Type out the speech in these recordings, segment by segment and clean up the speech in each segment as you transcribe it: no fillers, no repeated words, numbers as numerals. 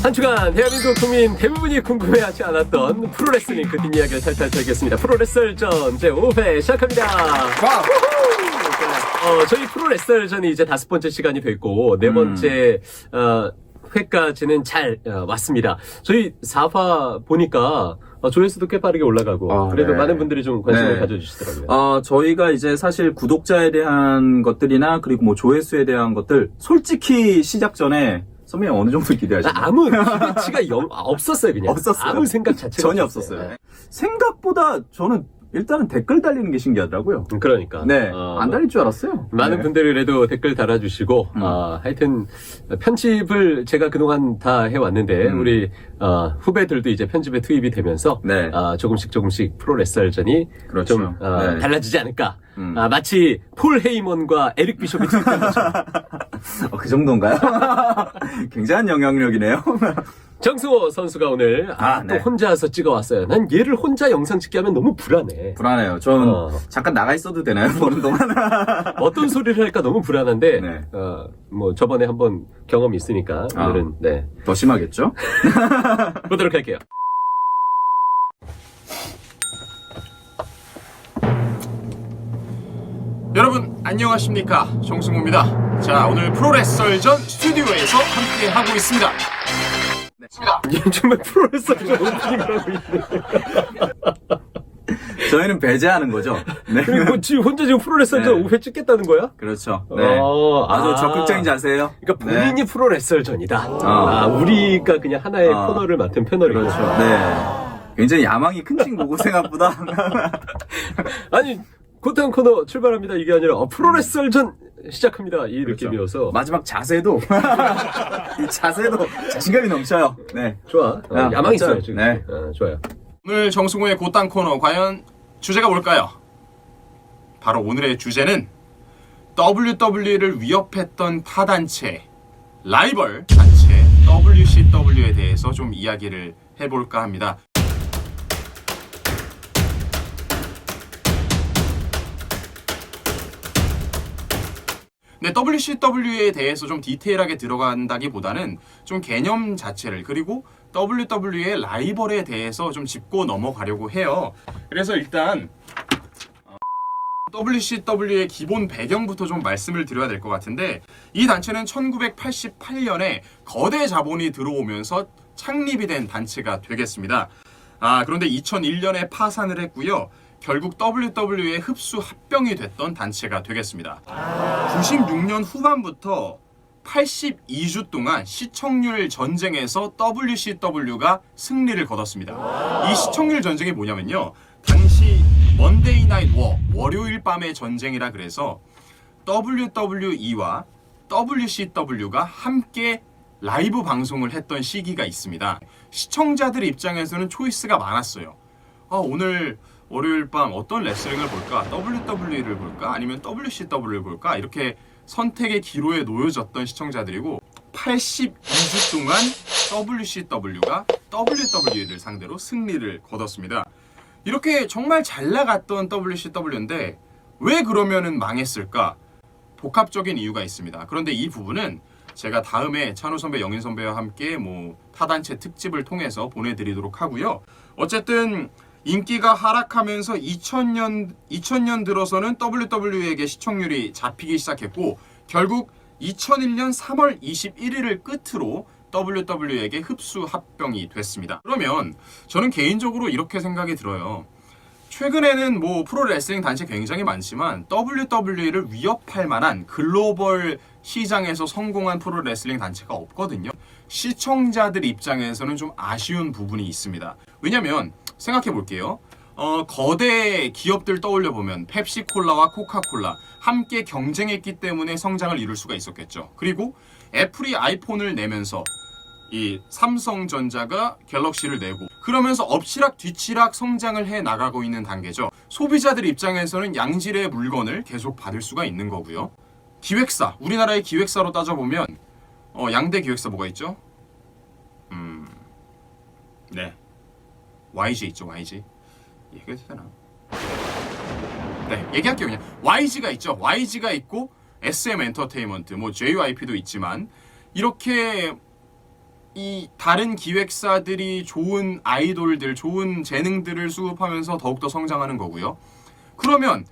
한 주간 대한민국 국민 대부분이 궁금해하지 않았던 프로레슬링 그 뒷이야기를 탈탈 털겠습니다. 프로레슬전 제5회 시작합니다. 저희 프로레슬전이 이제 5번째 시간이 됐고 4번째 회까지는 잘 왔습니다. 저희 4화 보니까 조회수도 꽤 빠르게 올라가고 그래도 네. 많은 분들이 좀 관심을 가져주시더라고요. 저희가 이제 사실 구독자에 대한 것들이나 그리고 뭐 조회수에 대한 것들 솔직히 시작 전에 선배님 어느 정도 기대하시나요? 아무 기대치가 없었어요. 그냥 없었어요. 아무 생각 자체가 전혀 없었어요. 네. 생각보다 저는 일단은 댓글 달리는 게 신기하더라고요. 그러니까 네, 안 달릴 줄 알았어요. 많은 네. 분들이 그래도 댓글 달아주시고 하여튼 편집을 제가 그동안 다 해왔는데 우리 후배들도 이제 편집에 투입이 되면서 네. 조금씩 프로레슬전이 그렇죠. 좀 네. 달라지지 않을까. 마치 폴 헤이먼과 에릭 비숍이 투입된 것처럼. 그 정도인가요? 굉장한 영향력이네요. 정승호 선수가 오늘 또 네. 혼자서 찍어왔어요. 난 얘를 혼자 영상 찍게 하면 너무 불안해. 불안해요. 전 잠깐 나가 있어도 되나요? 보는 동안? 어떤 소리를 할까 너무 불안한데 네. 뭐 저번에 한번 경험이 있으니까 오늘은 네. 더 심하겠죠? 보도록 할게요. 여러분 안녕하십니까, 정승호입니다. 자, 오늘 프로레슬전 스튜디오에서 함께 하고 있습니다. 정말 프로레슬전 오프닝을 하고 있네. 저희는 배제하는 거죠. 네. 그리고 지금 혼자 지금 프로레슬전 네. 5회 찍겠다는 거야? 그렇죠. 네. 아주 적극적인 자세예요. 그러니까 본인이 프로레슬전이다. 아. 우리가 그냥 하나의 코너를 맡은 패널이고. 그렇죠. 네. 굉장히 야망이 큰 친구고 생각보다. 아니 고탄 코너 출발합니다 이게 아니라 프로레슬전 시작합니다 이 그렇죠. 느낌이어서 마지막 자세도 이 자세도 자신감이 넘쳐요. 네. 좋아. 야망 있어요 지금. 네. 좋아요. 오늘 정승호의 곧단 코너, 과연 주제가 뭘까요? 바로 오늘의 주제는 WWE를 위협했던 타단체, 라이벌 단체 WCW에 대해서 좀 이야기를 해볼까 합니다. 네, WCW에 대해서 좀 디테일하게 들어간다기보다는 좀 개념 자체를, 그리고 WWE의 라이벌에 대해서 좀 짚고 넘어가려고 해요. 그래서 일단 WCW의 기본 배경부터 좀 말씀을 드려야 될 것 같은데, 이 단체는 1988년에 거대 자본이 들어오면서 창립이 된 단체가 되겠습니다. 그런데 2001년에 파산을 했고요. 결국 WWE의 흡수 합병이 됐던 단체가 되겠습니다. 96년 후반부터 82주 동안 시청률 전쟁에서 WCW가 승리를 거뒀습니다. 이 시청률 전쟁이 뭐냐면요, 당시 먼데이 나잇 워, 월요일 밤의 전쟁이라 그래서 WWE와 WCW가 함께 라이브 방송을 했던 시기가 있습니다. 시청자들 입장에서는 초이스가 많았어요. 오늘 월요일 밤 어떤 레슬링을 볼까? WWE를 볼까? 아니면 WCW를 볼까? 이렇게 선택의 기로에 놓여졌던 시청자들이고, 82주 동안 WCW가 WWE를 상대로 승리를 거뒀습니다. 이렇게 정말 잘 나갔던 WCW인데 왜 그러면은 망했을까? 복합적인 이유가 있습니다. 그런데 이 부분은 제가 다음에 찬우 선배, 영인 선배와 함께 타단체 특집을 통해서 보내드리도록 하고요. 어쨌든 인기가 하락하면서 2000년 들어서는 WWE에게 시청률이 잡히기 시작했고, 결국 2001년 3월 21일을 끝으로 WWE에게 흡수 합병이 됐습니다. 그러면 저는 개인적으로 이렇게 생각이 들어요. 최근에는 프로레슬링 단체 굉장히 많지만 WWE를 위협할 만한 글로벌 시장에서 성공한 프로레슬링 단체가 없거든요. 시청자들 입장에서는 좀 아쉬운 부분이 있습니다. 왜냐면 생각해 볼게요. 거대 기업들 떠올려 보면 펩시콜라와 코카콜라 함께 경쟁했기 때문에 성장을 이룰 수가 있었겠죠. 그리고 애플이 아이폰을 내면서 이 삼성전자가 갤럭시를 내고, 그러면서 엎치락 뒤치락 성장을 해 나가고 있는 단계죠. 소비자들 입장에서는 양질의 물건을 계속 받을 수가 있는 거고요. 기획사, 우리나라의 기획사로 따져보면 양대 기획사 뭐가 있죠? 네, YG 있죠. YG 얘기해도 되나? 네, 얘기할게요. 그냥 YG가 있죠. YG가 있고 SM 엔터테인먼트, JYP도 있지만, 이렇게 이 다른 기획사들이 좋은 아이돌들, 좋은 재능들을 수급하면서 더욱더 성장하는 거고요. 그러면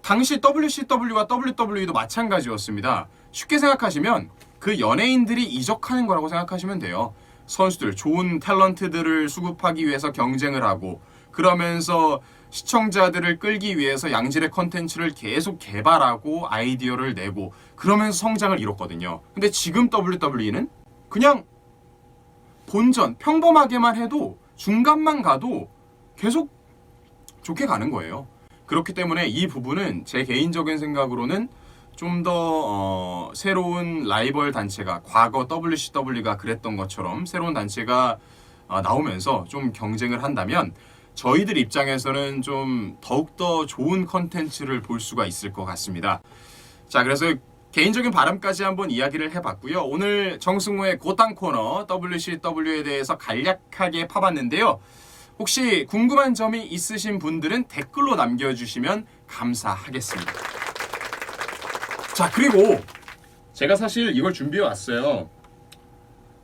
당시 WCW와 WWE도 마찬가지였습니다. 쉽게 생각하시면 그 연예인들이 이적하는 거라고 생각하시면 돼요. 선수들, 좋은 탤런트들을 수급하기 위해서 경쟁을 하고 그러면서 시청자들을 끌기 위해서 양질의 컨텐츠를 계속 개발하고 아이디어를 내고 그러면서 성장을 이뤘거든요. 근데 지금 WWE는 그냥 본전, 평범하게만 해도 중간만 가도 계속 좋게 가는 거예요. 그렇기 때문에 이 부분은 제 개인적인 생각으로는 좀 더 새로운 라이벌 단체가 과거 WCW가 그랬던 것처럼 새로운 단체가 나오면서 좀 경쟁을 한다면 저희들 입장에서는 좀 더욱더 좋은 컨텐츠를 볼 수가 있을 것 같습니다. 자, 그래서 개인적인 바람까지 한번 이야기를 해봤고요. 오늘 정승호의 고땅 코너 WCW에 대해서 간략하게 파봤는데요. 혹시 궁금한 점이 있으신 분들은 댓글로 남겨주시면 감사하겠습니다. 자, 그리고 제가 사실 이걸 준비해 왔어요.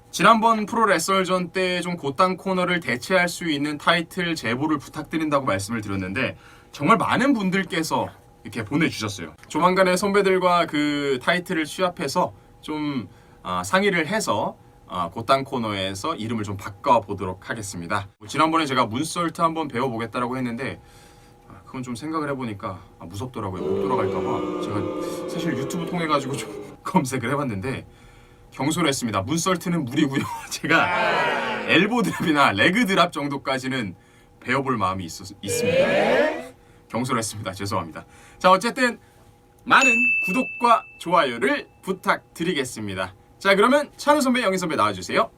지난번 프로레슬전 때 좀 고땅 코너를 대체할 수 있는 타이틀 제보를 부탁드린다고 말씀을 드렸는데 정말 많은 분들께서 이렇게 보내주셨어요. 조만간에 선배들과 그 타이틀을 취합해서 좀 상의를 해서 고땅 코너에서 이름을 좀 바꿔보도록 하겠습니다. 지난번에 제가 문설트 한번 배워보겠다라고 했는데 그건 좀 생각을 해보니까 무섭더라고요. 못 돌아갈까봐. 제가 사실 유튜브 통해가지고 좀 검색을 해봤는데 경솔했습니다. 문설트는 무리고요. 제가 엘보 드랍이나 레그 드랍 정도까지는 배워볼 마음이 있습니다. 경솔했습니다. 죄송합니다. 자, 어쨌든 많은 구독과 좋아요를 부탁드리겠습니다. 자, 그러면 찬우 선배, 영희 선배 나와주세요.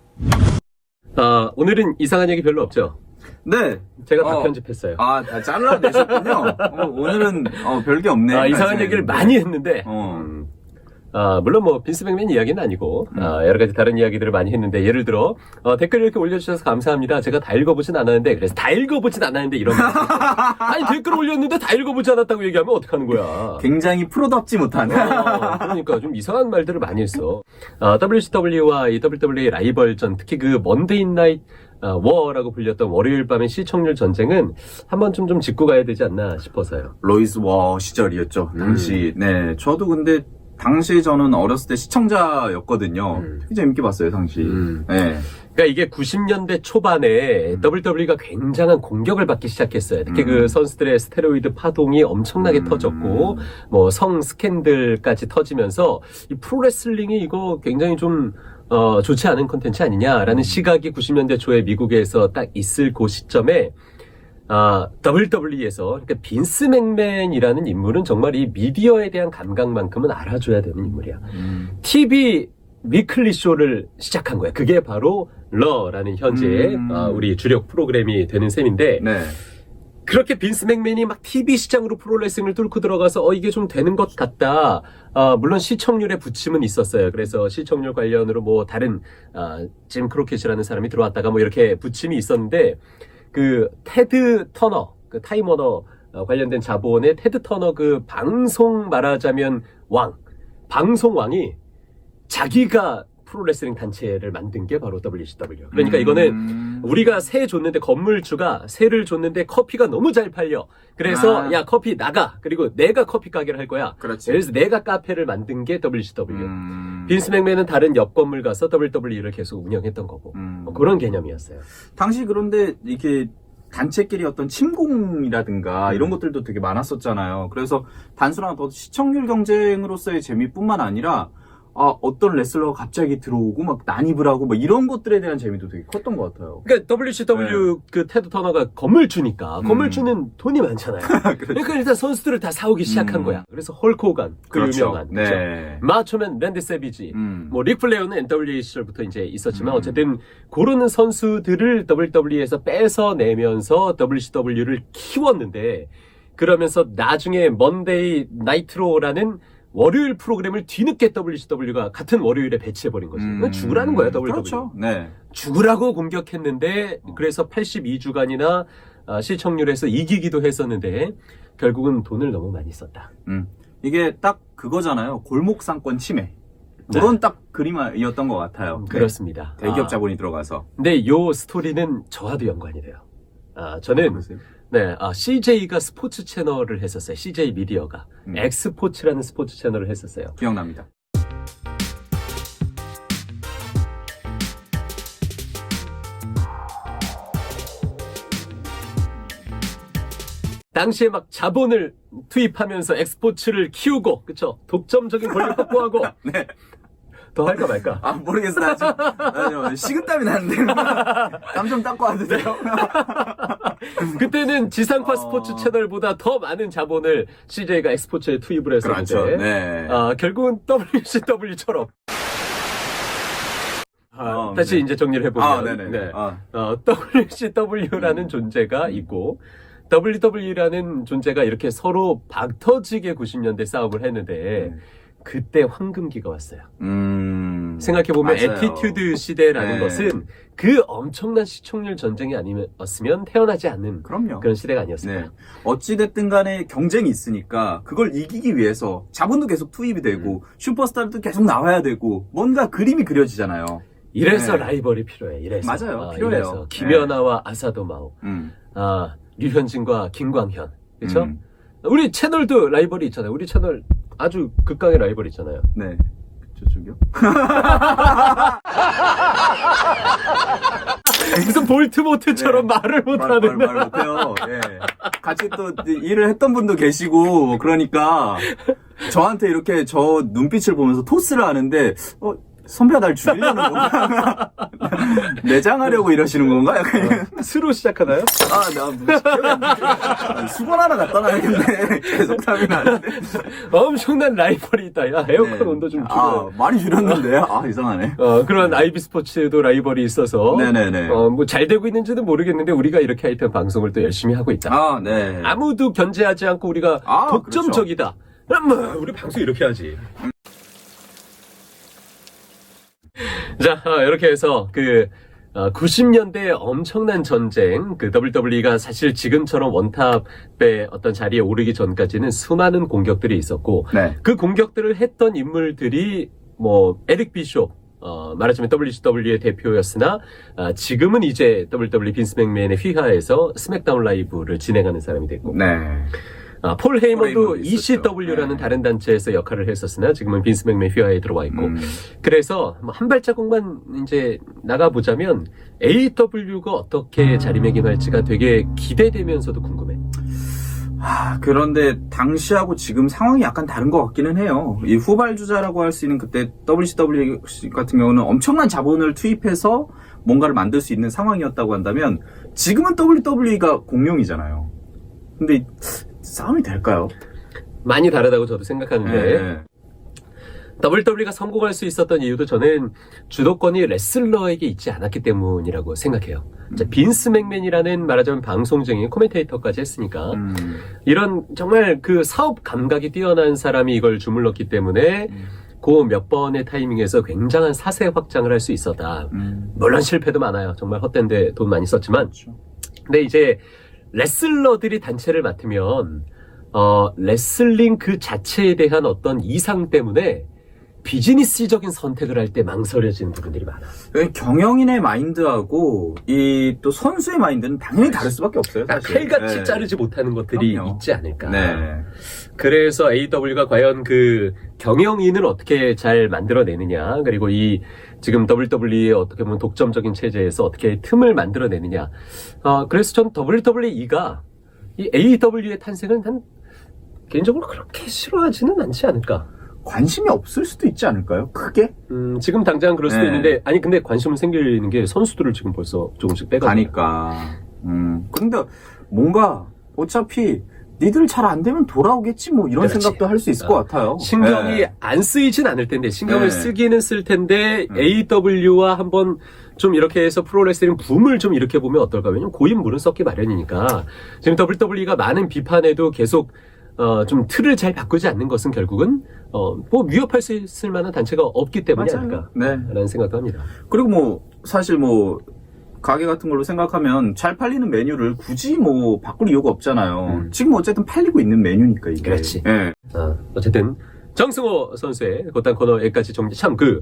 오늘은 이상한 얘기 별로 없죠? 네. 제가 다 편집했어요. 다 잘라내셨군요. 오늘은 별게 없네. 이상한 얘기를 많이 했는데 물론 뭐 빈스 맥맨 이야기는 아니고 여러 가지 다른 이야기들을 많이 했는데 예를 들어 댓글 이렇게 올려주셔서 감사합니다. 제가 다 읽어보진 않았는데 그래서 다 읽어보진 않았는데 이런 거 아니 댓글 올렸는데 다 읽어보지 않았다고 얘기하면 어떡하는 거야. 굉장히 프로답지 못한. 그러니까 좀 이상한 말들을 많이 했어. WCW와 이 WWE 라이벌전 특히 그 먼데이 나잇 워라고 불렸던 월요일 밤의 시청률 전쟁은 한 번쯤 좀 짚고 가야 되지 않나 싶어서요. 로이스 워 시절이었죠. 당시. 네. 저도 근데 당시 저는 어렸을 때 시청자였거든요. 되게 재밌게 봤어요, 당시. 네. 그러니까 이게 90년대 초반에 WWE가 굉장한 공격을 받기 시작했어요. 특히 그 선수들의 스테로이드 파동이 엄청나게 터졌고, 뭐 성 스캔들까지 터지면서 이 프로레슬링이 이거 굉장히 좀 좋지 않은 콘텐츠 아니냐라는 시각이 90년대 초에 미국에서 딱 있을 그 시점에 WWE에서 그러니까 빈스 맥맨이라는 인물은 정말 이 미디어에 대한 감각만큼은 알아줘야 되는 인물이야. TV 위클리 쇼를 시작한 거야. 그게 바로 러라는 현재의 우리 주력 프로그램이 되는 셈인데 네. 그렇게 빈스 맥맨이 막 TV 시장으로 프로레슬링을 뚫고 들어가서 이게 좀 되는 것 같다. 물론 시청률에 부침은 있었어요. 그래서 시청률 관련으로 뭐 다른 짐 크로켓이라는 사람이 들어왔다가 뭐 이렇게 부침이 있었는데 그 테드 터너, 그 타임 워너 관련된 자본의 테드 터너 그 방송 말하자면 방송 왕이 자기가 프로레슬링 단체를 만든 게 바로 WCW. 그러니까 이거는 우리가 세 줬는데 건물주가 세를 줬는데 커피가 너무 잘 팔려. 그래서 야 커피 나가. 그리고 내가 커피 가게를 할 거야. 그렇지. 그래서 내가 카페를 만든 게 WCW. 빈스 맥맨은 다른 옆 건물 가서 WWE를 계속 운영했던 거고 뭐 그런 개념이었어요. 당시 그런데 이게 단체끼리 어떤 침공이라든가 이런 것들도 되게 많았었잖아요. 그래서 단순한 시청률 경쟁으로서의 재미뿐만 아니라 어떤 레슬러가 갑자기 들어오고 막 난입을 하고 뭐 이런 것들에 대한 재미도 되게 컸던 것 같아요. 그러니까 WCW 그 테드 터너가 건물주니까 건물주는 돈이 많잖아요. 그러니까 일단 선수들을 다 사오기 시작한 거야. 그래서 헐크 호간 그 그렇죠. 유명한 네. 그렇죠? 마초맨 랜디 세비지 뭐 릭 플레어는 NWA 시절부터 이제 있었지만 어쨌든 고르는 선수들을 WWE에서 뺏어내면서 WCW를 키웠는데 그러면서 나중에 먼데이 나이트로라는 월요일 프로그램을 뒤늦게 WCW가 같은 월요일에 배치해버린 거지. 죽으라는 거야, WWE. 그렇죠. 네. 죽으라고 공격했는데, 그래서 82주간이나 시청률에서 이기기도 했었는데, 결국은 돈을 너무 많이 썼다. 이게 딱 그거잖아요. 골목 상권 침해. 그런 딱 그림이었던 것 같아요. 그렇습니다. 대기업 자본이 들어가서. 근데 요 스토리는 저와도 연관이 돼요. 저는 CJ가 스포츠 채널을 했었어요. CJ 미디어가 엑스포츠라는 스포츠 채널을 했었어요. 기억납니다. 당시에 막 자본을 투입하면서 엑스포츠를 키우고, 그쵸? 독점적인 권리 확보하고. 네. 더 할까 말까? 아, 모르겠어. 나 지금 식은땀이 나는데. 땀 좀 닦고 와도 돼요? 그때는 지상파 스포츠 채널보다 더 많은 자본을 CJ가 엑스포츠에 투입을 했었는데. 그렇죠. 네. 결국은 WCW처럼. 다시 네. 이제 정리를 해보면. 네네. 네. 아. WCW라는 존재가 있고, WWE라는 존재가 이렇게 서로 박터지게 90년대 싸움을 했는데, 그때 황금기가 왔어요. 생각해보면 맞아요. 애티튜드 시대라는 네. 것은 그 엄청난 시청률 전쟁이 아니었으면 태어나지 않는 그럼요. 그런 시대가 아니었을까요? 네. 어찌됐든 간에 경쟁이 있으니까 그걸 이기기 위해서 자본도 계속 투입이 되고 슈퍼스타도 계속 나와야 되고 뭔가 그림이 그려지잖아요. 이래서 네. 라이벌이 필요해. 이래서. 맞아요. 필요해요. 이래서 김연아와 아사도마오, 류현진과 김광현, 그렇죠? 우리 채널도 라이벌이 있잖아요. 우리 채널 아주 극강의 라이벌이 있잖아요. 네. 저쪽이요? 무슨 볼트모트처럼 네. 말을 못하는. 말 못해요. 예. 같이 또 일을 했던 분도 계시고 그러니까 저한테 이렇게 저 눈빛을 보면서 토스를 하는데 선배가 날 죽이려는 건가? 내장하려고 이러시는 건가? 약간 스로 시작하나요? 수건 하나 갖다 놔야겠네. 계속 땀이 나는데. 엄청난 라이벌이 있다. 야, 에어컨 네. 온도 좀 줄여. 많이 줄였는데. 이상하네. 그런 아이비 스포츠도 라이벌이 있어서. 네네네. 뭐 잘 되고 있는지는 모르겠는데 우리가 이렇게 하여튼 방송을 또 열심히 하고 있다. 네. 아무도 견제하지 않고 우리가 독점적이다. 그럼 우리 방송 이렇게 하지. 자, 이렇게 해서 90년대의 엄청난 전쟁, WWE가 사실 지금처럼 원탑의 어떤 자리에 오르기 전까지는 수많은 공격들이 있었고, 네. 그 공격들을 했던 인물들이, 에릭 비숍, 말하자면 WCW의 대표였으나, 지금은 이제 WWE 빈스 맥맨의 휘하에서 스맥다운 라이브를 진행하는 사람이 됐고, 네. 폴 헤이먼도 있었죠. ECW라는 네. 다른 단체에서 역할을 했었으나 지금은 빈스 맥맨 휘하에 들어와 있고 그래서 한 발자국만 이제 나가보자면 AEW가 어떻게 자리매김할지가 되게 기대되면서도 궁금해. 그런데 당시하고 지금 상황이 약간 다른 것 같기는 해요. 이 후발주자라고 할 수 있는 그때 WCW 같은 경우는 엄청난 자본을 투입해서 뭔가를 만들 수 있는 상황이었다고 한다면 지금은 WWE가 공룡이잖아요. 근데 싸움이 될까요? 많이 다르다고 저도 생각하는데 네. WWE가 성공할 수 있었던 이유도 저는 주도권이 레슬러에게 있지 않았기 때문이라고 생각해요. 빈스 맥맨이라는 말하자면 방송쟁이 코멘테이터까지 했으니까 이런 정말 그 사업 감각이 뛰어난 사람이 이걸 주물렀기 때문에 그 몇 번의 타이밍에서 굉장한 사세 확장을 할 수 있었다. 물론 실패도 많아요. 정말 헛된데 돈 많이 썼지만 근데 이제 레슬러들이 단체를 맡으면 레슬링 그 자체에 대한 어떤 이상 때문에 비즈니스적인 선택을 할 때 망설여지는 부분들이 많아. 경영인의 마인드하고 이 또 선수의 마인드는 당연히 다를 수밖에 없어요. 사실. 칼같이 네. 자르지 못하는 것들이 그럼요. 있지 않을까. 네. 그래서 AEW가 과연 그 경영인을 어떻게 잘 만들어내느냐, 그리고 이 지금 WWE의 어떻게 보면 독점적인 체제에서 어떻게 틈을 만들어내느냐. 그래서 전 WWE가 이 AEW의 탄생을 난 개인적으로 그렇게 싫어하지는 않지 않을까. 관심이 없을 수도 있지 않을까요? 크게? 지금 당장 그럴 수도 네. 있는데, 아니, 근데 관심을 생기는 게 선수들을 지금 벌써 조금씩 빼가지고. 가니까. 근데 뭔가 어차피 니들 잘 안 되면 돌아오겠지 뭐 이런 그렇지. 생각도 할 수 있을 것 같아요. 신경이 네. 안 쓰이진 않을 텐데, 신경을 네. 쓰기는 쓸 텐데, AEW와 한번 좀 이렇게 해서 프로레슬링 붐을 좀 일으켜보면 어떨까? 왜냐면 고인물은 썩기 마련이니까. 지금 WWE가 많은 비판에도 계속 좀 틀을 잘 바꾸지 않는 것은 결국은 뭐 위협할 수 있을 만한 단체가 없기 때문이 맞아요. 아닐까 네. 라는 생각도 합니다. 그리고 뭐 사실 뭐 가게 같은 걸로 생각하면 잘 팔리는 메뉴를 굳이 뭐 바꿀 이유가 없잖아요. 지금 어쨌든 팔리고 있는 메뉴니까 이게. 그렇지. 예. 어쨌든 정승호 선수의 곧단 코너에까지 정리. 참 그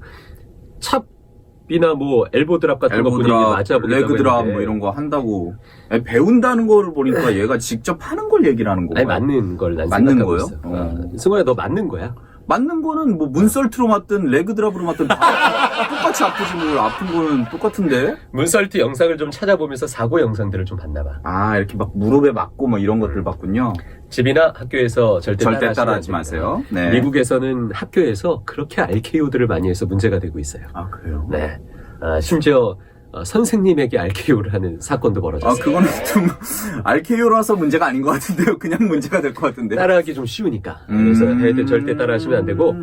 찹이나 뭐 엘보 드랍 같은 거 본인이 맞아보겠다고 레그 드랍 했는데. 뭐 이런 거 한다고 아니, 배운다는 거를 보니까 얘가 직접 하는 걸 얘기를 하는 거야. 아니 맞는 걸 난 맞는 생각하고 거요? 있어. 승호야 너 맞는 거야? 맞는 거는 뭐 문설트로 맞든 레그 드랍으로 맞든 다 똑같이 아프지 뭘 아픈 거는 똑같은데. 문설트 영상을 좀 찾아보면서 사고 영상들을 좀 봤나 봐. 아 이렇게 막 무릎에 맞고 뭐 이런 것들 봤군요. 집이나 학교에서 절대 따라하지 마세요. 네. 미국에서는 학교에서 그렇게 RKO들을 많이 해서 문제가 되고 있어요. 아 그래요? 네. 심지어 선생님에게 RKO를 하는 사건도 아 벌어졌어요. 그거는 좀 RKO라서 문제가 아닌 것 같은데요. 그냥 문제가 될 것 같은데. 따라하기 좀 쉬우니까. 그래서 해야 돼 절대 따라하시면 안 되고.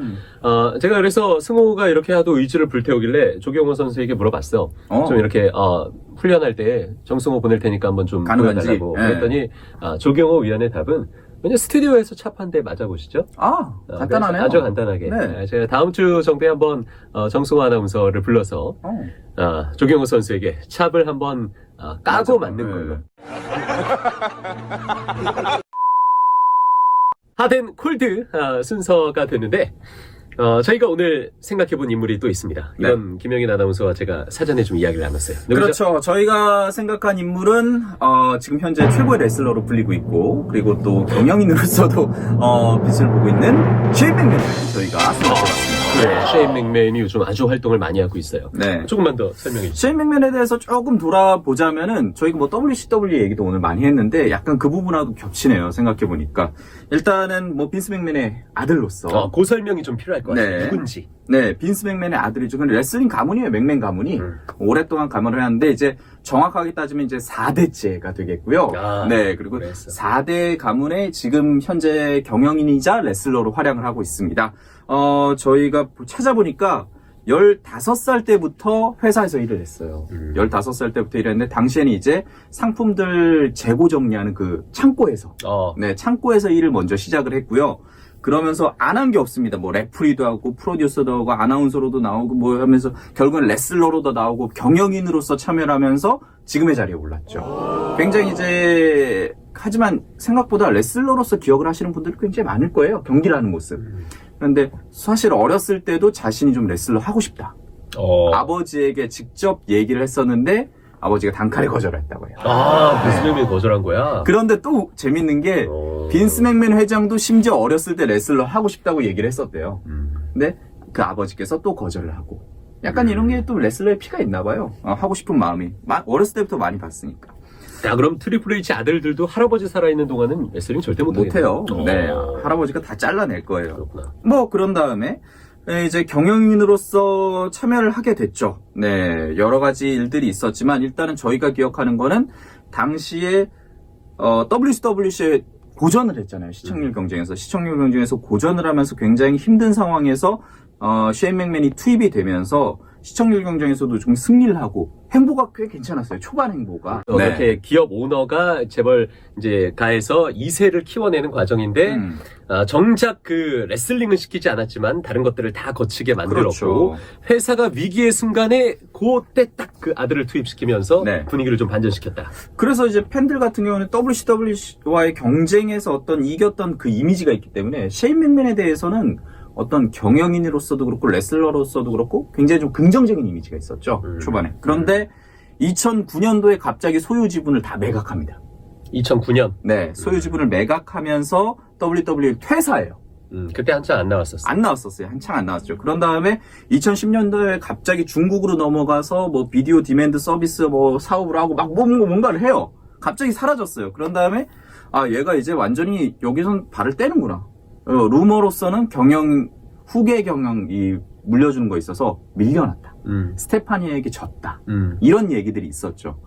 제가 그래서 승호가 이렇게 하도 의지를 불태우길래 조경호 선수에게 물어봤어. 좀 이렇게 훈련할 때 정승호 보낼 테니까 한번 좀 가능한지. 보여달라고. 네. 그랬더니 조경호 위원의 답은 그냥 스튜디오에서 찹 한 대 맞아보시죠. 간단하네요. 아주 간단하게. 네. 제가 다음 주 정도에 한번 정승호 아나운서를 불러서 조경호 선수에게 찹을 한번 까고 맞는 걸로. 하덴 콜드 순서가 됐는데 저희가 오늘 생각해본 인물이 또 있습니다. 이건 김영인 아나운서와 제가 사전에 좀 이야기를 나눴어요. 누구죠? 그렇죠. 저희가 생각한 인물은 지금 현재 최고의 레슬러로 불리고 있고 그리고 또 경영인으로서도 빛을 보고 있는 쉐인 맥맨 저희가 생각해봤습니다. 네, 쉐인 맥맨이 요즘 아주 활동을 많이 하고 있어요. 네. 조금만 더 설명해 주세요. 쉐인 맥맨에 대해서 조금 돌아보자면은 저희가 뭐 WCW 얘기도 오늘 많이 했는데 약간 그 부분하고 겹치네요. 생각해보니까 일단은 뭐 빈스 맥맨의 아들로서 그 설명이 좀 필요할 것 같아요. 네. 누군지. 네, 빈스 맥맨의 아들이죠. 근데 레슬링 가문이에요. 맥맨 가문이 오랫동안 가문을 하는데 이제 정확하게 따지면 이제 4대째가 되겠고요. 네, 그리고 그랬어. 4대 가문의 지금 현재 경영인이자 레슬러로 활약을 하고 있습니다. 저희가 찾아보니까 15살 때부터 회사에서 일을 했어요. 15살 때부터 일했는데 당시에는 이제 상품들 재고 정리하는 그 창고에서 네, 창고에서 일을 먼저 시작을 했고요. 그러면서 안 한 게 없습니다. 뭐 레프리도 하고 프로듀서도 하고 아나운서로도 나오고 뭐 하면서 결국은 레슬러로도 나오고 경영인으로서 참여를 하면서 지금의 자리에 올랐죠. 굉장히 이제 하지만 생각보다 레슬러로서 기억을 하시는 분들이 굉장히 많을 거예요. 경기를 하는 모습. 그런데 사실 어렸을 때도 자신이 좀 레슬러 하고 싶다. 아버지에게 직접 얘기를 했었는데 아버지가 단칼에 거절했다고 해요. 빈스 맥맨이 거절한 거야? 그런데 또 재밌는 게 빈스 맥맨 회장도 심지어 어렸을 때 레슬러 하고 싶다고 얘기를 했었대요. 근데 그 아버지께서 또 거절을 하고 약간 이런 게 또 레슬러의 피가 있나 봐요. 하고 싶은 마음이 어렸을 때부터 많이 봤으니까. 야, 그럼 트리플 H 아들들도 할아버지 살아있는 동안은 레슬링 절대 못해요. 못하겠네요. 네, 할아버지가 다 잘라낼 거예요. 그렇구나. 뭐 그런 다음에 이제 경영인으로서 참여를 하게 됐죠. 네, 여러 가지 일들이 있었지만 일단은 저희가 기억하는 거는 당시에 WCW에 고전을 했잖아요. 시청률 경쟁에서 고전을 하면서 굉장히 힘든 상황에서 쉐인 맥맨이 투입이 되면서 시청률 경쟁에서도 좀 승리를 하고 행보가 꽤 괜찮았어요. 초반 행보가. 이렇게 기업 오너가 재벌 이제 가에서 2세를 키워내는 과정인데 정작 그 레슬링은 시키지 않았지만 다른 것들을 다 거치게 만들었고 그렇죠. 회사가 위기의 순간에 그때 딱 그 아들을 투입시키면서 네. 분위기를 좀 반전시켰다. 그래서 이제 팬들 같은 경우는 WCW와의 경쟁에서 어떤 이겼던 그 이미지가 있기 때문에 쉐인 맥맨에 대해서는 어떤 경영인으로서도 그렇고 레슬러로서도 그렇고 굉장히 좀 긍정적인 이미지가 있었죠. 초반에. 그런데 2009년도에 갑자기 소유 지분을 다 매각합니다. 2009년. 네, 소유 지분을 매각하면서 WWE 퇴사해요. 그때 한참 안 나왔었어. 안 나왔었어요. 한창 안 나왔죠. 그런 다음에 2010년도에 갑자기 중국으로 넘어가서 뭐 비디오 디맨드 서비스 뭐 사업을 하고 막 뭔가를 해요. 갑자기 사라졌어요. 그런 다음에 얘가 이제 완전히 여기선 발을 떼는구나. 루머로서는 후계 경영이 물려주는 거 있어서 밀려났다. 스테파니에게 졌다. 이런 얘기들이 있었죠.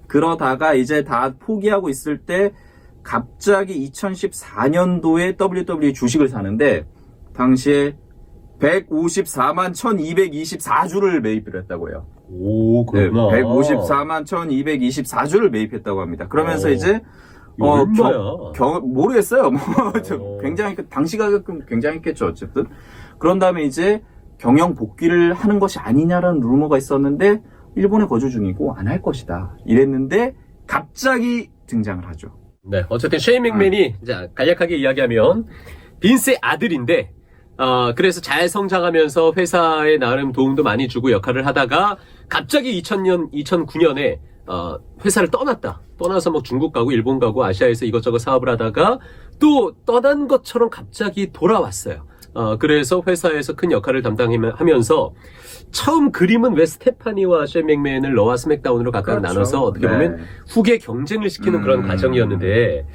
그러다가 이제 다 포기하고 있을 때 갑자기 2014년도에 WWE 주식을 사는데 당시에 154만 1224주를 매입을 했다고 해요. 오, 그렇구나. 네, 154만 1224주를 매입했다고 합니다. 그러면서 이제 얼마야? 모르겠어요. 굉장히 당시 가격은 굉장했겠죠. 어쨌든 그런 다음에 이제 경영 복귀를 하는 것이 아니냐라는 루머가 있었는데 일본에 거주 중이고 안 할 것이다. 이랬는데 갑자기 등장을 하죠. 네, 어쨌든 쉐인 맥맨이 자 간략하게 이야기하면 빈스의 아들인데 그래서 잘 성장하면서 회사에 나름 도움도 많이 주고 역할을 하다가 갑자기 2009년에 회사를 떠났다. 떠나서 뭐 중국 가고 일본 가고 아시아에서 이것저것 사업을 하다가 또 떠난 것처럼 갑자기 돌아왔어요. 그래서 회사에서 큰 역할을 담당하면서 처음 그림은 왜 스테파니와 셰인 맥맨을 러와 스맥다운으로 각각 그렇죠. 나눠서 어떻게 보면 네. 후계 경쟁을 시키는 그런 과정이었는데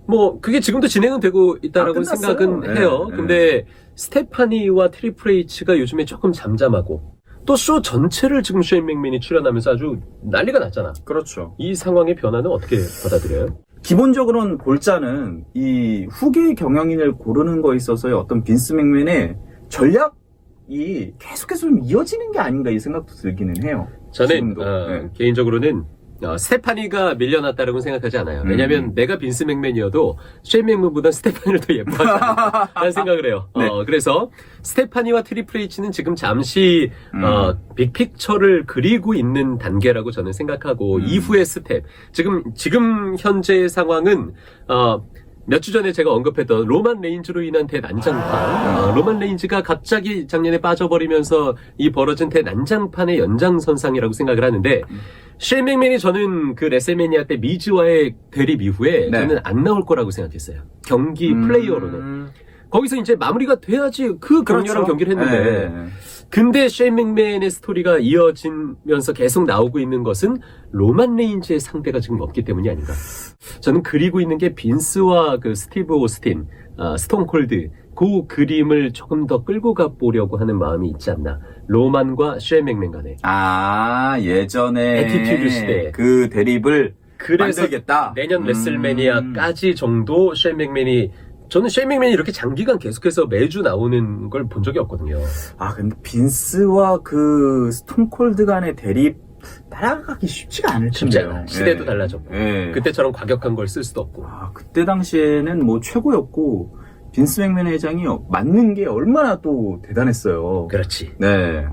뭐 그게 지금도 진행은 되고 있다라고 끝났어요. 생각은 해요. 네. 근데 스테파니와 트리플 H가 요즘에 조금 잠잠하고 또 쇼 전체를 지금 셰인 맥맨이 출연하면서 아주 난리가 났잖아. 그렇죠. 이 상황의 변화는 어떻게 받아들여요? 기본적으로는 골자는 이 후계 경영인을 고르는 거에 있어서의 어떤 빈스 맥맨의 전략이 계속해서 좀 이어지는 게 아닌가 이 생각도 들기는 해요. 저는 지금도. 네. 개인적으로는 스테파니가 밀려났다라고 생각하지 않아요. 왜냐하면 내가 빈스 맥맨이어도 셰인 맥맨보다 스테파니를 더 예뻐하는 생각을 해요. 네. 그래서 스테파니와 트리플 H는 지금 잠시 빅픽처를 그리고 있는 단계라고 저는 생각하고 이후의 스텝 지금 현재의 상황은 몇 주 전에 제가 언급했던 로만 레인즈로 인한 대난장판. 로만 레인즈가 갑자기 작년에 빠져버리면서 이 벌어진 대난장판의 연장선상이라고 생각을 하는데, 셰인 맥맨이 저는 그 레슬매니아 때 미즈와의 대립 이후에 네. 저는 안 나올 거라고 생각했어요. 경기 플레이어로는. 거기서 이제 마무리가 돼야지 그 격렬한 그렇죠. 경기를 했는데, 네. 근데 셰인 맥맨의 스토리가 이어지면서 계속 나오고 있는 것은 로만 레인즈의 상대가 지금 없기 때문이 아닌가. 저는 그리고 있는 게 빈스와 그 스티브 오스틴, 스톤 콜드 그 그림을 조금 더 끌고 가보려고 하는 마음이 있지 않나. 로만과 셰인 맥맨 간에. 예전에 애티튜드 시대. 그 대립을 그래서 만들겠다. 내년 레슬매니아까지 정도 셰인 맥맨이 저는 셰인 맥맨이 이렇게 장기간 계속해서 매주 나오는 걸 본 적이 없거든요. 근데 빈스와 그 스톤콜드 간의 대립 따라가기 쉽지가 않을 쉽지 텐데요. 않아요. 시대도 예. 달라졌고. 예. 그때처럼 과격한 걸 쓸 수도 없고. 그때 당시에는 뭐 최고였고 빈스 맥맨 회장이 맞는 게 얼마나 또 대단했어요. 그렇지. 네.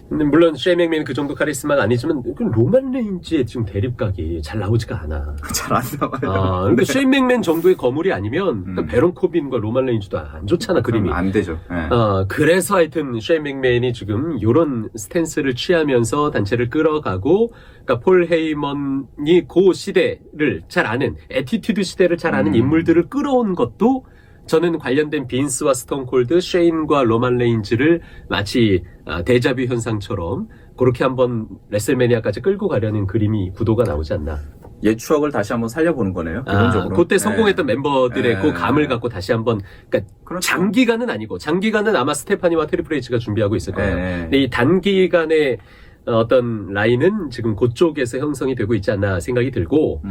근데 물론 셰인 맥맨은 그 정도 카리스마가 아니지만 그 로만 레인지의 지금 대립각이 잘 나오지가 않아. 잘 안 나와요. 근데 셰인 맥맨 정도의 거물이 아니면 베론 코빈과 로만 레인지도 안 좋잖아 그림이. 안 되죠. 네. 그래서 하여튼 셰인 맥맨이 지금 요런 스탠스를 취하면서 단체를 끌어가고, 그러니까 폴 헤이먼이 그 시대를 잘 아는, 애티튜드 시대를 잘 아는 인물들을 끌어온 것도 저는 관련된 빈스와 스톤 콜드, 셰인과 로만 레인즈를 마치 데자뷰 현상처럼 그렇게 한번 레슬매니아까지 끌고 가려는 그림이 구도가 나오지 않나. 옛 추억을 다시 한번 살려보는 거네요. 기본적으로. 그때 성공했던 멤버들의 네. 그 감을 갖고 다시 한번, 그러니까 그렇죠. 장기간은 아니고, 장기간은 아마 스테파니와 트리플 H가 준비하고 있을 거예요. 네. 근데 이 단기간의 어떤 라인은 지금 그쪽에서 형성이 되고 있지 않나 생각이 들고,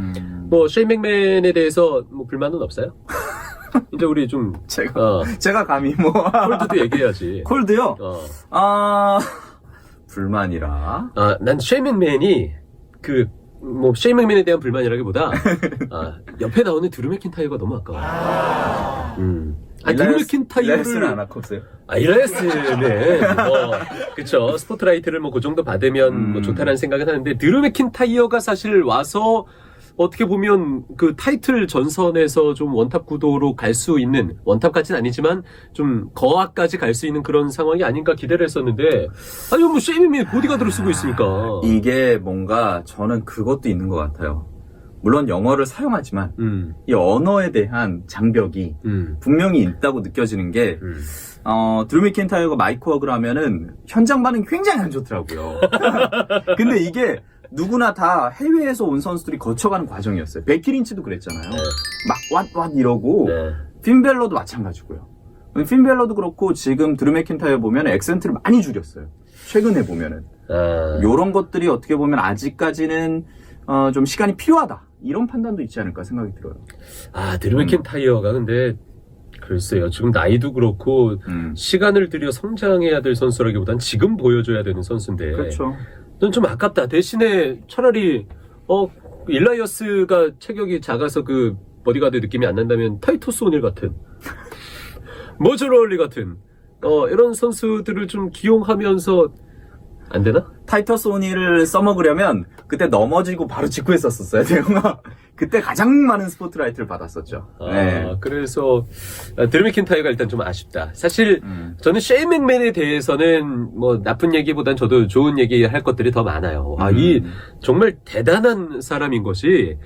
뭐 셰인 맥맨에 대해서 뭐 불만은 없어요? 이제 우리 좀 제가 감히 뭐 콜드도 얘기해야지. 콜드요? 불만이라. 난 셰인 맥맨이 뭐 셰인 맥맨에 대한 불만이라기보다 옆에 나오는 드루 맥킨타이어가 너무 아까워. 드루 맥킨타이어를 일라이스는 안 아깝어요? 일라이스는 그쵸, 스포트라이트를 뭐 그 정도 받으면 뭐 좋다는 생각은 하는데, 드루 맥킨타이어가 사실 와서 어떻게 보면 그 타이틀 전선에서 좀 원탑 구도로 갈 수 있는, 원탑까지는 아니지만 좀 거하까지 갈 수 있는 그런 상황이 아닌가 기대를 했었는데, 아니 뭐 셰인 맥맨이 보디가드를 쓰고 있으니까. 이게 뭔가 저는 그것도 있는 것 같아요. 물론 영어를 사용하지만 이 언어에 대한 장벽이 분명히 있다고 느껴지는 게 드루 맥킨타이어가 마이크 워크를 하면은 현장 반응이 굉장히 안 좋더라고요. 근데 이게 누구나 다 해외에서 온 선수들이 거쳐가는 과정이었어요. 베키 린치도 그랬잖아요. 막 왓 이러고 핀벨러도 마찬가지고요. 핀벨러도 그렇고 지금 드루 맥킨타이어 보면 액센트를 많이 줄였어요. 최근에 보면은 요런 것들이 어떻게 보면 아직까지는 좀 시간이 필요하다, 이런 판단도 있지 않을까 생각이 들어요. 드루 맥킨타이어가 근데 글쎄요, 지금 나이도 그렇고 시간을 들여 성장해야 될 선수라기보단 지금 보여줘야 되는 선수인데, 그렇죠. 넌 좀 아깝다. 대신에 차라리 일라이어스가 체격이 작아서 그 버디가드 느낌이 안 난다면 타이토스 오닐 같은 머저럴리 같은 이런 선수들을 좀 기용하면서 안 되나? 타이터스 오니를 써먹으려면 그때 넘어지고 바로 직구했었어요. 그때 가장 많은 스포트라이트를 받았었죠. 네. 그래서 드루 맥킨타이어가 일단 좀 아쉽다. 사실 저는 셰인 맥맨에 대해서는 뭐 나쁜 얘기보단 저도 좋은 얘기 할 것들이 더 많아요. 이 정말 대단한 사람인 것이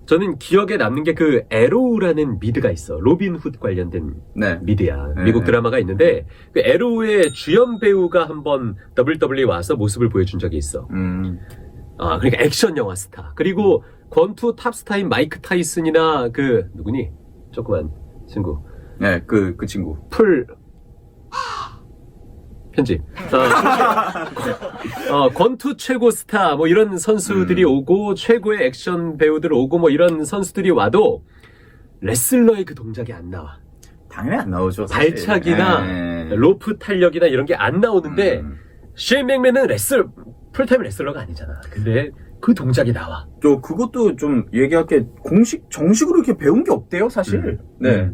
저는 기억에 남는 게 그 에로우라는 미드가 있어. 로빈 훗 관련된 네. 미드야. 네. 미국 드라마가 있는데 그 에로우의 주연 배우가 한번 WWE 와서 모습을 보여준 적이 있어. 그러니까 액션 영화 스타. 그리고 권투 탑스타인 마이크 타이슨이나 그 누구니? 조그만 친구. 네, 그 친구. 편집. 권투 최고 스타, 뭐 이런 선수들이 오고, 최고의 액션 배우들 오고, 뭐 이런 선수들이 와도, 레슬러의 그 동작이 안 나와. 당연히 안 나오죠. 사실. 발차기나, 로프 탄력이나 이런 게 안 나오는데, 셰인 맥맨은 풀타임 레슬러가 아니잖아. 근데 그 동작이 나와. 그것도 좀 얘기할 게 정식으로 이렇게 배운 게 없대요, 사실. 네.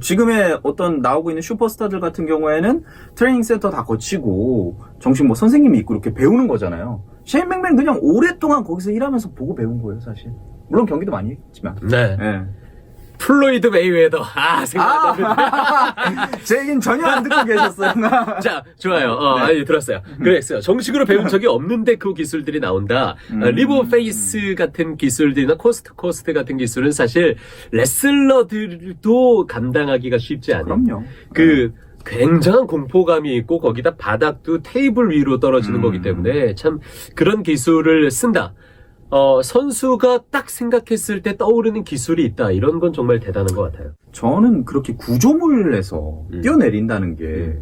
지금의 어떤 나오고 있는 슈퍼스타들 같은 경우에는 트레이닝 센터 다 거치고 정식 뭐 선생님이 있고 이렇게 배우는 거잖아요. 셰인 맥맨 그냥 오랫동안 거기서 일하면서 보고 배운 거예요, 사실. 물론 경기도 많이 했지만. 네. 네. 플로이드 메이웨더. 생각나는데. 제 얘기는 전혀 안 듣고 계셨어요. 자, 좋아요. 아니, 들었어요. 그랬어요. 정식으로 배운 적이 없는데 그 기술들이 나온다. 리버 페이스 같은 기술들이나 코스트 코스트 같은 기술은 사실 레슬러들도 감당하기가 쉽지 않아요. 그럼요. 굉장한 공포감이 있고 거기다 바닥도 테이블 위로 떨어지는 거기 때문에 참 그런 기술을 쓴다. 선수가 딱 생각했을 때 떠오르는 기술이 있다. 이런 건 정말 대단한 것 같아요. 저는 그렇게 구조물에서 뛰어내린다는 게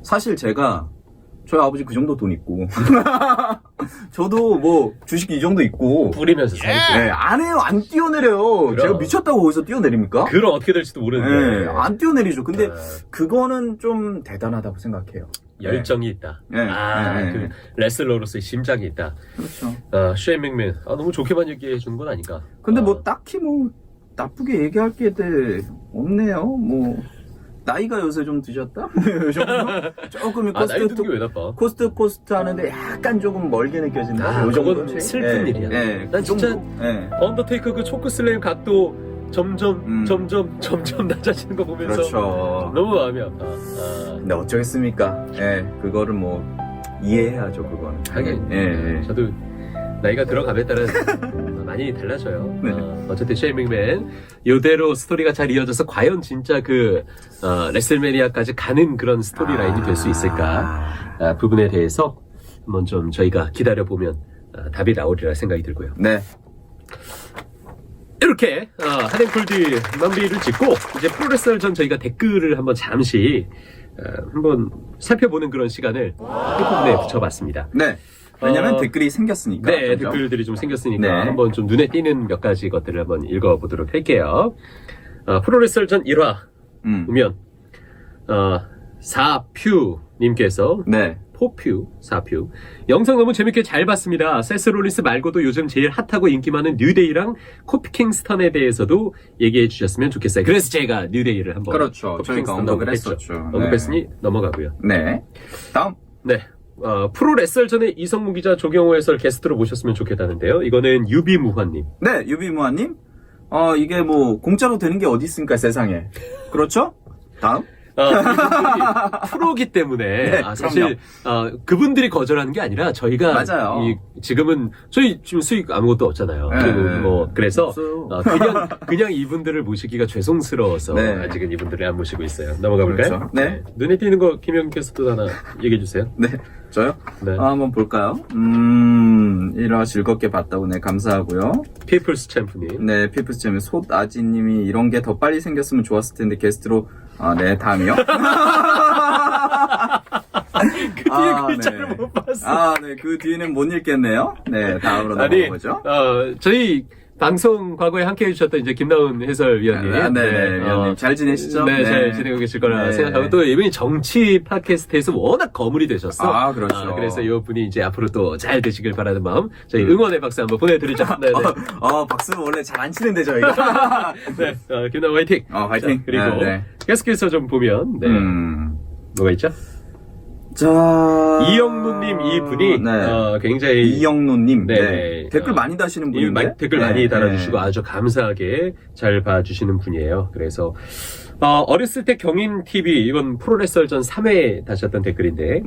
사실 저희 아버지 그 정도 돈 있고 저도 뭐 주식 이 정도 있고 부리면서 살고. 네, 안 해요. 안 뛰어내려요. 그럼. 제가 미쳤다고 거기서 뛰어내립니까? 그럼 어떻게 될지도 모르는데. 네, 안 뛰어내리죠. 근데 그거는 좀 대단하다고 생각해요. 열정이 있다. 네. 네. 그 레슬러로서의 심장이 있다. 그렇죠. 쉐인 맥맨. 너무 좋게만 얘기해 주는 건 아닌가. 근데 뭐 딱히 뭐 나쁘게 얘기할 게 없네요. 뭐 나이가 요새 좀 드셨다? 요 정도? 조금 나이 드는 게 왜 나빠? 코스트 하는데 약간 조금 멀게 느껴진다. 요 그건 정도는 슬픈 일이야. 네, 난 그 진짜 정도. 네. 언더테이커 그 초크슬램 각도 점점 낮아지는 거 보면서 그렇죠. 너무 마음이 아파. 근데 어쩌겠습니까? 예, 그거를 뭐 이해해야죠, 그거는. 하긴. 예. 저도 나이가 들어감에 따라 많이 달라져요. 네. 어쨌든 셰인 맥맨 이대로 스토리가 잘 이어져서 과연 진짜 레슬매니아까지 가는 그런 스토리 라인이 될 수 있을까 부분에 대해서 한번 좀 저희가 기다려보면 답이 나오리라 생각이 들고요. 네. 이렇게 한앤콜드 마무리를 짓고 이제 프로레슬 전 저희가 댓글을 한번 잠시 한번 살펴보는 그런 시간을 한꺼번에 붙여봤습니다. 네. 왜냐면 댓글이 생겼으니까. 네, 그렇죠? 댓글들이 좀 생겼으니까 네. 한번 좀 눈에 띄는 몇 가지 것들을 한번 읽어보도록 할게요. 프로레슬 전 1화 보면 4퓨님께서 네. 4퓨 영상 너무 재밌게 잘 봤습니다. 세스 롤린스 말고도 요즘 제일 핫하고 인기 많은 뉴데이랑 코피 킹스턴에 대해서도 얘기해 주셨으면 좋겠어요. 그래서 제가 뉴데이를 한번 그렇죠. 코피 저희가 킹스턴 언급을 언급했죠. 했었죠. 언급했으니 넘어가고요. 네. 다음. 네. 프로 레슬 전에 이성무 기자, 조경호 해설 게스트로 모셨으면 좋겠다는데요. 이거는 유비무환님. 네, 유비무아님. 이게 뭐 공짜로 되는 게 어디 있습니까, 세상에. 그렇죠? 다음. 이분들이 프로기 때문에 네, 사실 그분들이 거절하는 게 아니라 저희가 맞아요. 지금은 저희 지금 수익 아무것도 없잖아요. 네, 그리고 뭐 그래서 없어요. 그냥 이분들을 모시기가 죄송스러워서 네. 아직은 이분들을 안 모시고 있어요. 넘어가 볼까요? 그렇죠. 네. 눈에 띄는 거 김영께서도 하나 얘기해 주세요. 네. 저요? 네. 한번 볼까요? 1화 즐겁게 봤다고 네, 감사하고요. 피플스 챔프님. 네, 피프스잼의 솥아지님이 이런 게 더 빨리 생겼으면 좋았을 텐데 게스트로 네, 다음이요. 그 뒤에 글자를 네. 못 봤어. 네, 그 뒤에는 못 읽겠네요. 네, 다음으로 아니, 넘어가보죠. 저희 방송 과거에 함께 해주셨던 이제 김나훈 해설위원님. 네, 위원님. 잘 지내시죠? 네, 잘 지내고 계실 거라 네. 생각하고 또 이분이 정치 팟캐스트에서 워낙 거물이 되셨어. 그렇죠. 그래서 이 분이 이제 앞으로 또 잘 되시길 바라는 마음 저희 응원의 박수 한번 보내드리죠. 네, 네. 박수 원래 잘 안 치는데 저희가. 네, 김나훈 화이팅. 화이팅. 자, 그리고 네. 계속해서 좀 보면 뭐가 있죠? 자, 이영노님 이분이 네. 굉장히 이영노님 네. 네. 댓글 많이 다시는 이 분인데 댓글 네. 많이 달아주시고 네. 아주 감사하게 잘 봐주시는 분이에요. 그래서 어렸을 때 경인TV 이건 프로레슬전 3회에 다셨던 댓글인데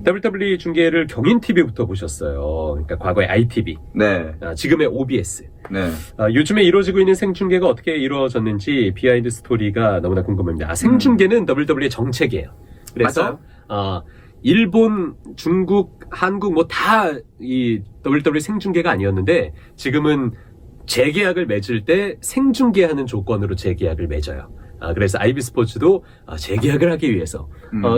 WWE 중계를 경인TV부터 보셨어요. 그러니까 과거의 ITV, 네. 지금의 OBS. 네. 요즘에 이루어지고 있는 생중계가 어떻게 이루어졌는지 비하인드 스토리가 너무나 궁금합니다. 생중계는 WWE의 정책이에요. 그래서 일본, 중국, 한국 뭐 다 이 WWE 생중계가 아니었는데 지금은 재계약을 맺을 때 생중계하는 조건으로 재계약을 맺어요. 그래서 IB스포츠도 재계약을 하기 위해서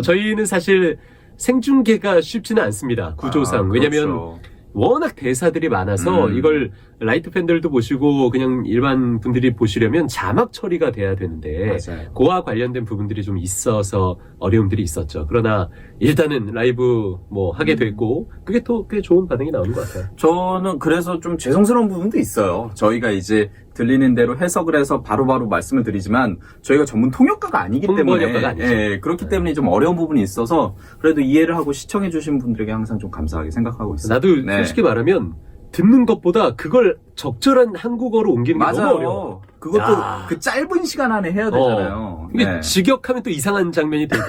저희는 사실 생중계가 쉽지는 않습니다. 구조상. 왜냐면 그렇죠. 워낙 대사들이 많아서 이걸 라이트 팬들도 보시고 그냥 일반 분들이 보시려면 자막 처리가 돼야 되는데 맞아요. 그와 관련된 부분들이 좀 있어서 어려움들이 있었죠. 그러나 일단은 라이브 뭐 하게 됐고 그게 또 꽤 좋은 반응이 나오는 것 같아요. 저는 그래서 좀 죄송스러운 부분도 있어요. 저희가 이제 들리는 대로 해석을 해서 바로바로 말씀을 드리지만 저희가 전문 통역가가 아니기 때문에 통번역가가 아니죠. 예, 그렇기 때문에 좀 어려운 부분이 있어서 그래도 이해를 하고 시청해 주신 분들에게 항상 좀 감사하게 생각하고 있어요. 나도 네. 솔직히 말하면 듣는 것보다 그걸 적절한 한국어로 옮기는 게 너무 어려워. 그것도 야. 그 짧은 시간 안에 해야 되잖아요. 이게 네. 직역하면 또 이상한 장면이 되고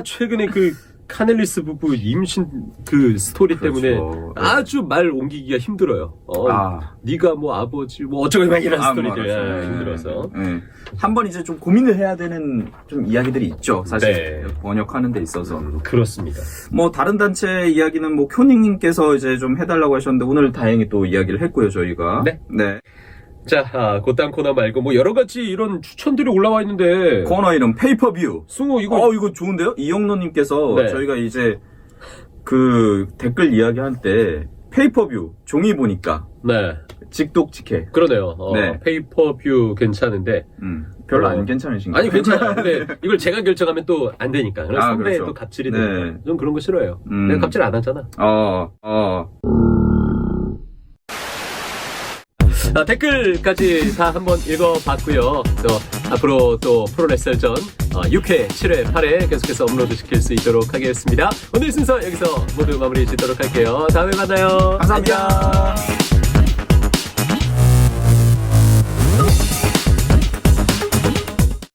최근에 그 카넬리스 부부 임신 그 스토리 그렇죠. 때문에 아주 말 옮기기가 힘들어요. 네가 뭐 아버지 뭐 어쩌고 막 이런 스토리들 맞아요. 힘들어서. 네. 한번 이제 좀 고민을 해야 되는 좀 이야기들이 있죠. 사실 네. 번역하는 데 있어서. 그렇습니다. 뭐 다른 단체 이야기는 뭐 쿄닝님께서 이제 좀 해달라고 하셨는데 오늘 다행히 또 이야기를 했고요 저희가. 네. 네. 자, 곧단 코너 말고 뭐 여러 가지 이런 추천들이 올라와 있는데. 코너 이름 페이퍼뷰. 승우 이거 이거 좋은데요? 이영노님께서 네. 저희가 이제 그 댓글 이야기할 때 페이퍼뷰 종이 보니까 네. 직독직해. 그러네요. 네. 페이퍼뷰 괜찮은데. 별로 안 괜찮으신가요? 아니 괜찮아요. 근데 이걸 제가 결정하면 또 안 되니까. 그래서 선배에 그렇죠. 또 갑질이 네. 되니까. 좀 그런 거 싫어요. 내가 갑질 안 하잖아. 댓글까지 다 한번 읽어봤고요. 또 앞으로 또 프로레슬전 6회, 7회, 8회 계속해서 업로드 시킬 수 있도록 하겠습니다. 오늘 순서 여기서 모두 마무리 짓도록 할게요. 다음에 만나요. 감사합니다. 안녕.